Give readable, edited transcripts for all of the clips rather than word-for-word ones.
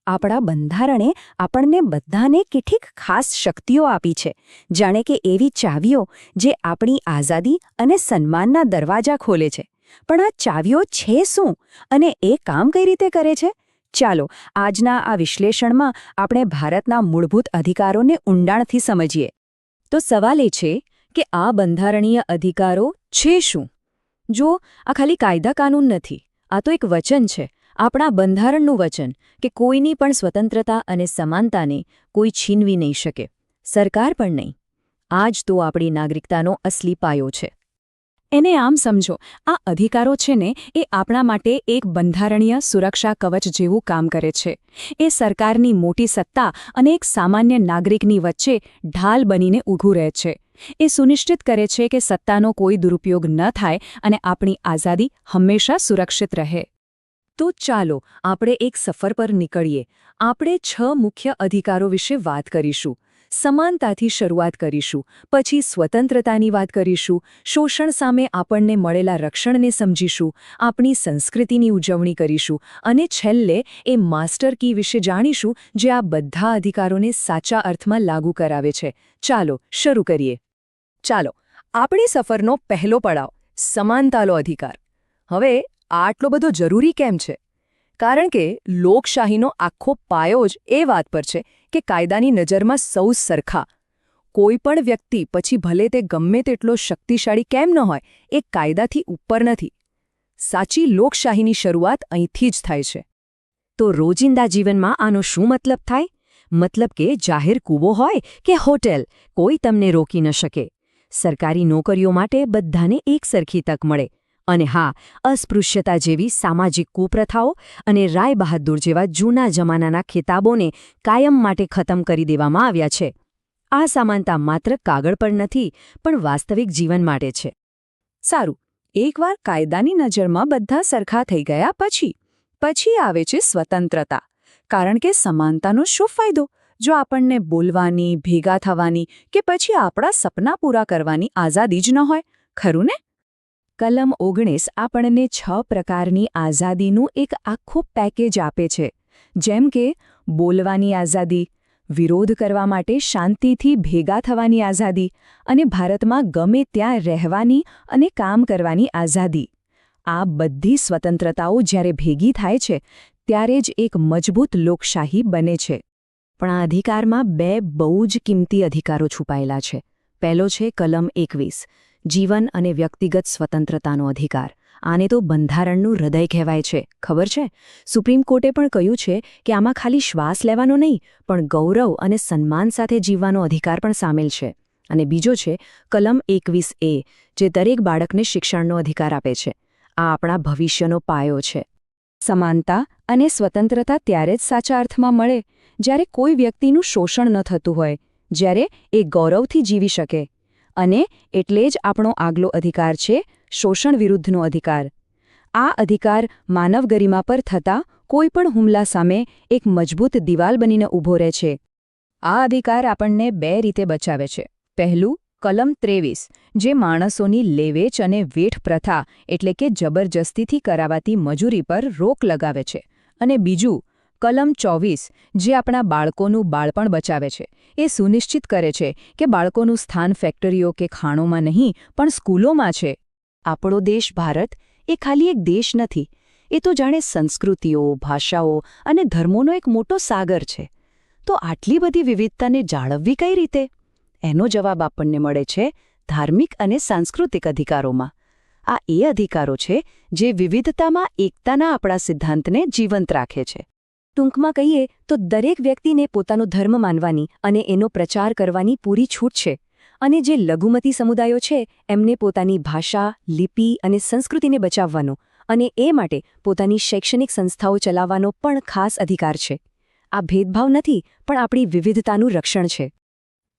આપણા બંધારણે આપણને બધાને કેટલીક ખાસ શક્તિઓ આપી છે, જાણે કે એવી ચાવીઓ જે આપણી આઝાદી અને સન્માનના દરવાજા ખોલે છે. પણ આ ચાવીઓ છે શું અને એ કામ કઈ રીતે કરે છે? ચાલો આજના આ વિશ્લેષણમાં આપણે ભારતના મૂળભૂત અધિકારોને ઊંડાણથી સમજીએ. તો સવાલ એ છે કે આ બંધારણીય અધિકારો છે શું? જો આ ખાલી કાયદા કાનૂન નથી, આ તો એક વચન છે, આપણા બંધારણનું વચન કે કોઈની પણ સ્વતંત્રતા અને સમાનતાને કોઈ છીનવી નહીં શકે, સરકાર પણ નહીં. આ જ તો આપણી નાગરિકતાનો અસલી પાયો છે. એને આમ સમજો, આ અધિકારો છે ને એ આપણા માટે એક બંધારણીય સુરક્ષા કવચ જેવું કામ કરે છે. એ સરકારની મોટી સત્તા અને એક સામાન્ય નાગરિકની વચ્ચે ઢાલ બનીને ઊભું રહે છે. એ સુનિશ્ચિત કરે છે કે સત્તાનો કોઈ દુરુપયોગ ન થાય અને આપણી આઝાદી હંમેશા સુરક્ષિત રહે. તો ચાલો આપણે એક સફર પર નીકળીએ. આપણે 6 મુખ્ય અધિકારો વિશે વાત કરીશું. સમાનતાથી શરૂઆત કરીશું, પછી સ્વતંત્રતાની વાત કરીશું, શોષણ સામે આપણને મળેલા રક્ષણને સમજીશું, આપણી સંસ્કૃતિની ઉજવણી કરીશું અને છેલ્લે એ માસ્ટર કી વિશે જાણીશું જે આ બધા અધિકારોને સાચા અર્થમાં લાગુ કરાવે છે. ચાલો શરૂ કરીએ. ચાલો આપણી સફરનો પહેલો પડાવ, સમાનતાનો અધિકાર. હવે આટલો બધો જરૂરી કેમ છે? કારણ કે લોકશાહીનો આખો પાયો જ એ વાત પર છે કે કાયદાની નજરમાં સૌ સરખા. કોઈ પણ વ્યક્તિ, પછી ભલે તે ગમે તેટલો શક્તિશાળી કેમ ન હોય, એ કાયદાથી ઉપર નથી. સાચી લોકશાહીની શરૂઆત અહીંથી જ થાય છે. તો રોજિંદા જીવનમાં આનો શું મતલબ થાય? મતલબ કે જાહેર કૂવો હોય કે હોટેલ, કોઈ તમને રોકી ન શકે. સરકારી નોકરીઓ માટે બધાને એક સરખી તક મળે. અને હા, અસ્પૃશ્યતા જેવી સામાજિક કુપ્રથાઓ અને રાય બહાદુર જેવા જૂના જમાનાના ખિતાબોને કાયમ માટે ખતમ કરી દેવામાં આવ્યા છે. આ સમાનતા માત્ર કાગળ પર નથી, પણ વાસ્તવિક જીવન માટે છે. સારું, એકવાર કાયદાની નજરમાં બધા સરખા થઈ ગયા પછી આવે છે સ્વતંત્રતા. કારણ કે સમાનતાનો શું ફાયદો જો આપણને બોલવાની, ભેગા થવાની કે પછી આપણા સપના પૂરા કરવાની આઝાદી જ ન હોય, ખરું ને? કલમ 19 આપણને 6 પ્રકારની આઝાદીનું એક આખું પેકેજ આપે છે. જેમ કે બોલવાની આઝાદી, વિરોધ કરવા માટે શાંતિથી ભેગા થવાની આઝાદી અને ભારતમાં ગમે ત્યાં રહેવાની અને કામ કરવાની આઝાદી. આ બધી સ્વતંત્રતાઓ જ્યારે ભેગી થાય છે ત્યારે જ એક મજબૂત લોકશાહી બને છે. પણ આ અધિકારમાં 2 બહુ જ કિંમતી અધિકારો છુપાયેલા છે. પહેલો છે કલમ 21, જીવન અને વ્યક્તિગત સ્વતંત્રતાનો અધિકાર. આને તો બંધારણનું હૃદય કહેવાય છે, ખબર છે? સુપ્રીમ કોર્ટે પણ કહ્યું છે કે આમાં ખાલી શ્વાસ લેવાનો નહીં, પણ ગૌરવ અને સન્માન સાથે જીવવાનો અધિકાર પણ સામેલ છે. અને બીજો છે કલમ 21A, જે દરેક બાળકને શિક્ષણનો અધિકાર આપે છે. આ આપણા ભવિષ્યનો પાયો છે. સમાનતા અને સ્વતંત્રતા ત્યારે જ સાચા અર્થમાં મળે જ્યારે કોઈ વ્યક્તિનું શોષણ ન થતું હોય, જ્યારે એ ગૌરવથી જીવી શકે. અને એટલે જ આપણો આગલો અધિકાર છે શોષણ વિરુદ્ધનો અધિકાર. આ અધિકાર માનવ ગરિમા પર થતા કોઈ પણ હુમલા સામે એક મજબૂત દિવાલ બનીને ઊભો રહે છે. આ અધિકાર આપણને 2 રીતે બચાવે છે. પહેલું, કલમ 23, જે માણસોની લેવેચ અને વેઠ પ્રથા એટલે કે જબરજસ્તીથી કરાવાતી મજૂરી પર રોક લગાવે છે. અને બીજું, કલમ 24, જે આપણા બાળકોનું બાળપણ બચાવે છે. એ સુનિશ્ચિત કરે છે કે બાળકોનું સ્થાન ફેક્ટરીઓ કે ખાણોમાં નહીં, પણ સ્કૂલોમાં છે. આપણો દેશ ભારત એ ખાલી એક દેશ નથી, એ તો જાણે સંસ્કૃતિઓ, ભાષાઓ અને ધર્મોનો એક મોટો સાગર છે. તો આટલી બધી વિવિધતાને જાળવવી કઈ રીતે? એનો જવાબ આપણને મળે છે ધાર્મિક અને સાંસ્કૃતિક અધિકારોમાં. આ એ અધિકારો છે જે વિવિધતામાં એકતાના આપણા સિદ્ધાંતને જીવંત રાખે છે. ટૂંકમાં કહીએ તો દરેક વ્યક્તિને પોતાનો ધર્મ માનવાની અને એનો પ્રચાર કરવાની પૂરી છૂટ છે. અને જે લઘુમતી સમુદાયો છે એમને પોતાની ભાષા, લિપિ અને સંસ્કૃતિને બચાવવાનો અને એ માટે પોતાની શૈક્ષણિક સંસ્થાઓ ચલાવવાનો પણ ખાસ અધિકાર છે. આ ભેદભાવ નથી, પણ આપણી વિવિધતાનું રક્ષણ છે.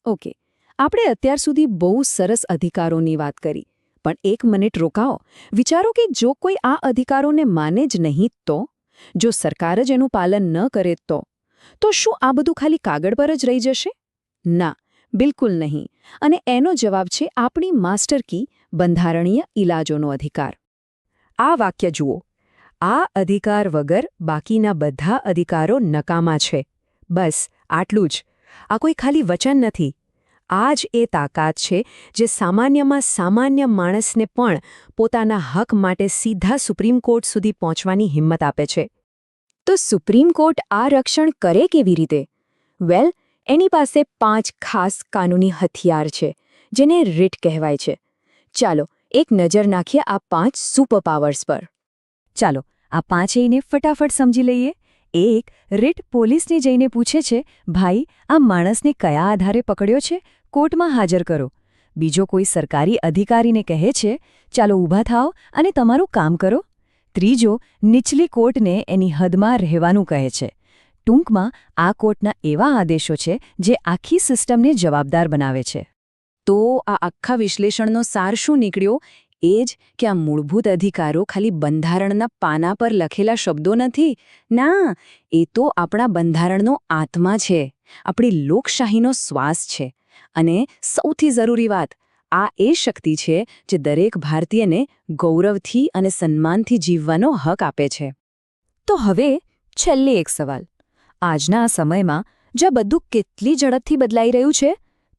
ઓકે, આપણે અત્યાર સુધી બહુ સરસ અધિકારોની વાત કરી, પણ 1 મિનિટ રોકાઓ. વિચારો કે જો કોઈ આ અધિકારોને માને જ નહીં તો? જો સરકાર જ એનું પાલન ન કરે તો શું આ બધું ખાલી કાગળ પર જ રહી જશે? ના, બિલકુલ નહીં. અને એનો જવાબ છે આપણી માસ્ટર કી, બંધારણીય ઇલાજોનો અધિકાર. આ વાક્ય જુઓ. આ અધિકાર વગર બાકીના બધા અધિકારો નકામા છે. બસ આટલું જ. આ કોઈ ખાલી વચન નથી. આ જ એ તાકાત છે જે સામાન્યમાં સામાન્ય માણસને પણ પોતાના હક માટે સીધા સુપ્રીમ કોર્ટ સુધી પહોંચવાની હિંમત આપે છે. તો સુપ્રીમ કોર્ટ આ રક્ષણ કરે કેવી રીતે? વેલ, એની પાસે 5 ખાસ કાનૂની હથિયાર છે, જેને રીટ કહેવાય છે. ચાલો એક નજર નાખીએ આ 5 સુપર પાવર્સ પર. ચાલો આ 5ને ફટાફટ સમજી લઈએ. 1. રીટ પોલીસને જઈને પૂછે છે, ભાઈ, આ માણસને કયા આધારે પકડ્યો છે? કોર્ટમાં હાજર કરો. બીજો કોઈ સરકારી અધિકારીને કહે છે, ચાલો ઊભા થાઓ અને તમારું કામ કરો. ત્રીજો, નીચલી કોર્ટને એની હદમાં રહેવાનું કહે છે. ટૂંકમાં આ કોર્ટના એવા આદેશો છે જે આખી સિસ્ટમને જવાબદાર બનાવે છે. તો આ આખા વિશ્લેષણનો સાર શું નીકળ્યો? એ જ કે આ મૂળભૂત અધિકારો ખાલી બંધારણના પાના પર લખેલા શબ્દો નથી. ના, એ તો આપણા બંધારણનો આત્મા છે, આપણી લોકશાહીનો શ્વાસ છે. અને સૌથી જરૂરી વાત, આ એ શક્તિ છે જે દરેક ભારતીયને ગૌરવથી અને સન્માનથી જીવવાનો હક આપે છે. તો હવે છેલ્લે એક સવાલ. આજના સમયમાં જ્યાં બધું કેટલી ઝડપથી બદલાઈ રહ્યું છે,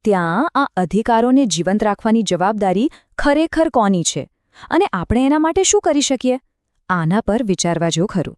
ત્યાં આ અધિકારોને જીવંત રાખવાની જવાબદારી ખરેખર કોની છે? અને આપણે એના માટે શું કરી શકીએ? આના પર વિચારવા જો ખરું.